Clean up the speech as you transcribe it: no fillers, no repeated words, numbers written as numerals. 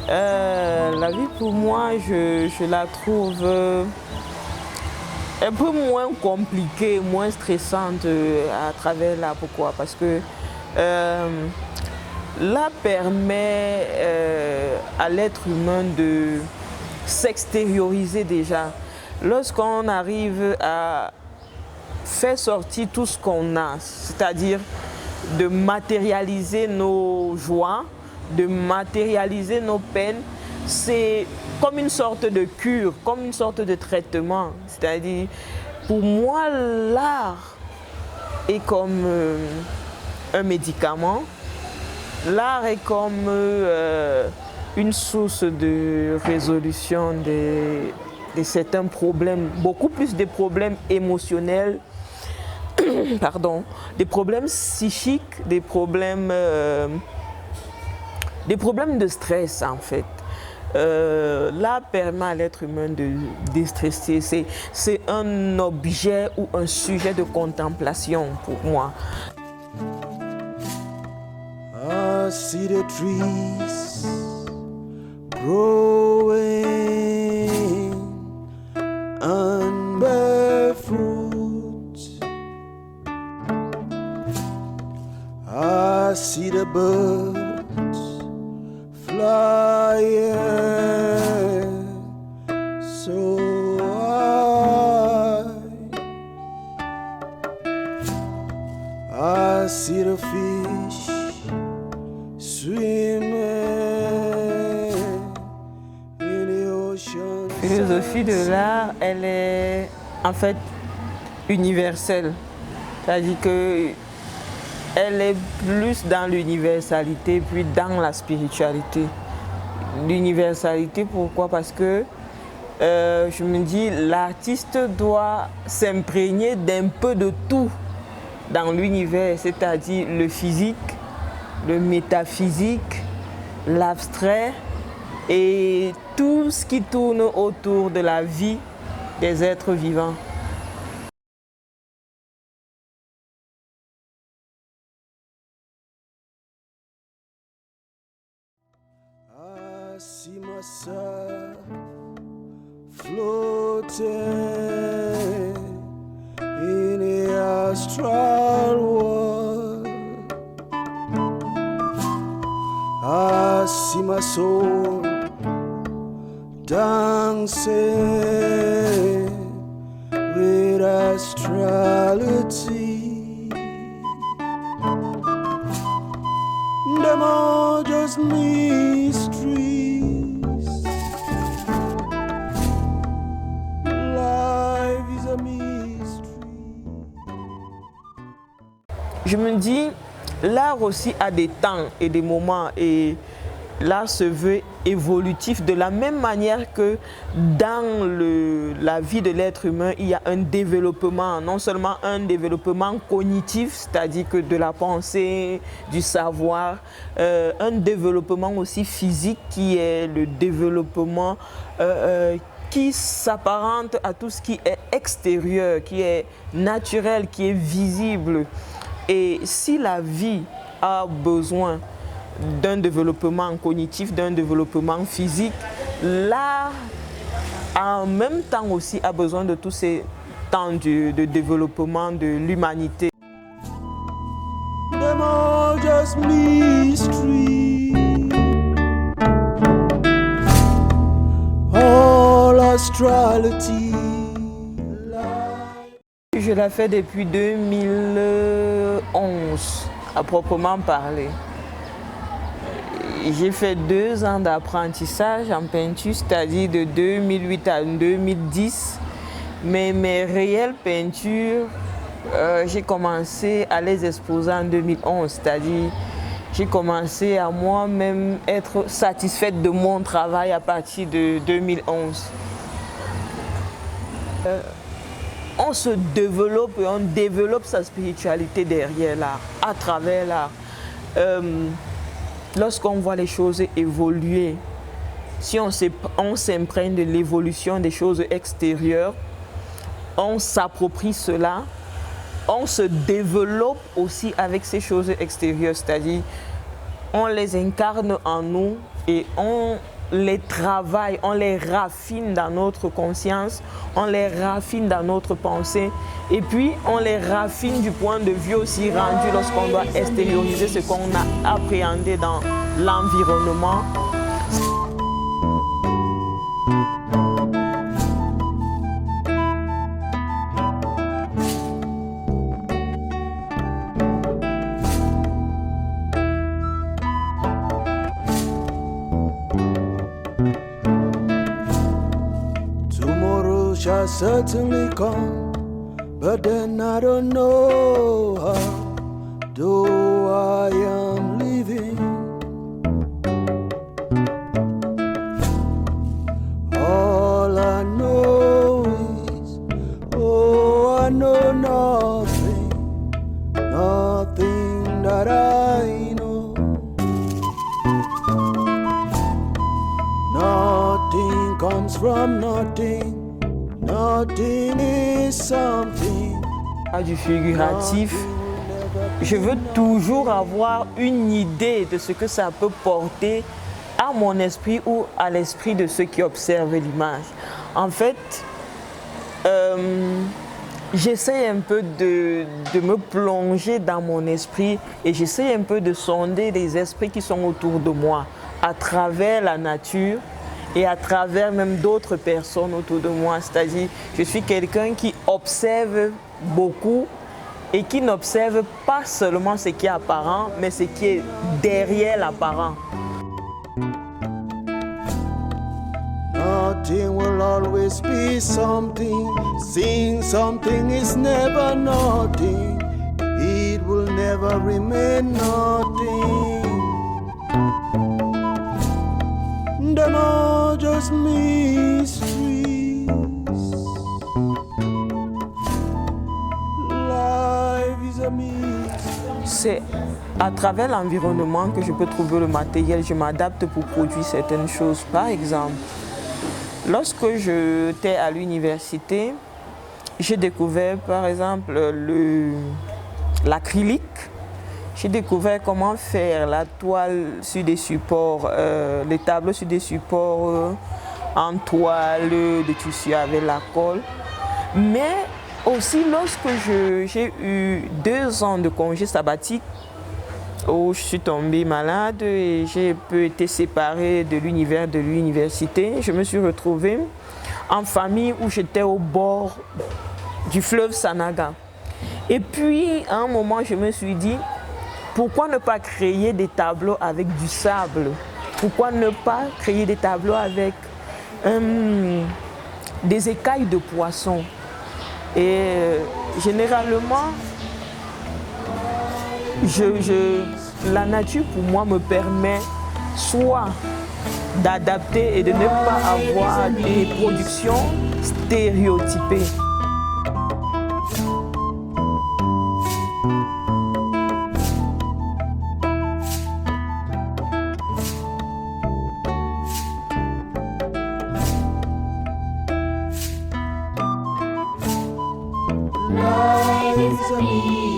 La vie pour moi, je la trouve un peu moins compliquée, moins stressante à travers l'art. Pourquoi? Parce que l'art permet à l'être humain de s'extérioriser déjà. Lorsqu'on arrive à faire sortir tout ce qu'on a, c'est-à-dire de matérialiser nos joies, de matérialiser nos peines, c'est comme une sorte de cure, comme une sorte de traitement. C'est-à-dire, pour moi, l'art est comme un médicament. L'art est comme une source de résolution de certains problèmes, beaucoup plus de problèmes émotionnels, pardon, des problèmes psychiques, des problèmes de stress en fait. L'art permet à l'être humain de déstresser. C'est un objet ou un sujet de contemplation pour moi. I see the trees growing and bear fruit. I see the birds flying so high. I see the fish swimming in the ocean. La philosophie de l'art, elle est en fait universelle. C'est-à-dire que elle est plus dans l'universalité, puis dans la spiritualité. L'universalité, pourquoi? Parce que je me dis, l'artiste doit s'imprégner d'un peu de tout dans l'univers, c'est-à-dire le physique, le métaphysique, l'abstrait et tout ce qui tourne autour de la vie des êtres vivants. I see myself floating in the astral world. I see my soul dancing with astrality. Them all just mysteries. Life is a mystery. Je me dis, l'art aussi a des temps et des moments et l'art se veut évolutif de la même manière que dans la vie de l'être humain, il y a un développement, non seulement un développement cognitif, c'est-à-dire que de la pensée, du savoir, un développement aussi physique qui est le développement qui s'apparente à tout ce qui est extérieur, qui est naturel, qui est visible. Et si la vie a besoin d'un développement cognitif, d'un développement physique, l'art en même temps aussi a besoin de tous ces temps de développement de l'humanité. Them all just mystery. All astrality. Je la fais depuis 2011, à proprement parler. J'ai fait 2 ans d'apprentissage en peinture, c'est-à-dire de 2008 à 2010. Mais mes réelles peintures, j'ai commencé à les exposer en 2011, c'est-à-dire j'ai commencé à moi-même être satisfaite de mon travail à partir de 2011. On se développe et on développe sa spiritualité derrière l'art, à travers l'art. Lorsqu'on voit les choses évoluer, si on s'imprègne de l'évolution des choses extérieures, on s'approprie cela, on se développe aussi avec ces choses extérieures, c'est-à-dire on les incarne en nous et on les travaille, on les raffine dans notre conscience, on les raffine dans notre pensée et puis on les raffine du point de vue aussi rendu lorsqu'on doit extérioriser ce qu'on a appréhendé dans l'environnement. Tomorrow shall certainly come, but then I don't know how, though I am living. All I know is, oh, I know nothing, nothing that I know. Nothing comes from nothing, nothing is something. Du figuratif, je veux toujours avoir une idée de ce que ça peut porter à mon esprit ou à l'esprit de ceux qui observent l'image. En fait, j'essaie un peu de me plonger dans mon esprit et j'essaie un peu de sonder les esprits qui sont autour de moi à travers la nature et à travers même d'autres personnes autour de moi. C'est-à-dire, je suis quelqu'un qui observe beaucoup et qui n'observe pas seulement ce qui est apparent, mais ce qui est derrière l'apparent. Nothing will always be something. Seeing something is never nothing. It will never remain nothing. Them are just mysteries. Life is a mystery. C'est à travers l'environnement que je peux trouver le matériel. Je m'adapte pour produire certaines choses. Par exemple, lorsque j'étais à l'université, j'ai découvert par exemple l'acrylique. J'ai découvert comment faire la toile sur des supports, les tableaux sur des supports en toile de tissu avec la colle. Mais aussi lorsque j'ai eu 2 ans de congé sabbatique, où je suis tombée malade et j'ai un peu été séparée de l'univers de l'université, je me suis retrouvée en famille où j'étais au bord du fleuve Sanaga. Et puis à un moment je me suis dit, pourquoi ne pas créer des tableaux avec du sable? Pourquoi ne pas créer des tableaux avec des écailles de poisson? Et généralement, la nature pour moi me permet soit d'adapter et de ne pas avoir des productions stéréotypées. Life is a mystery.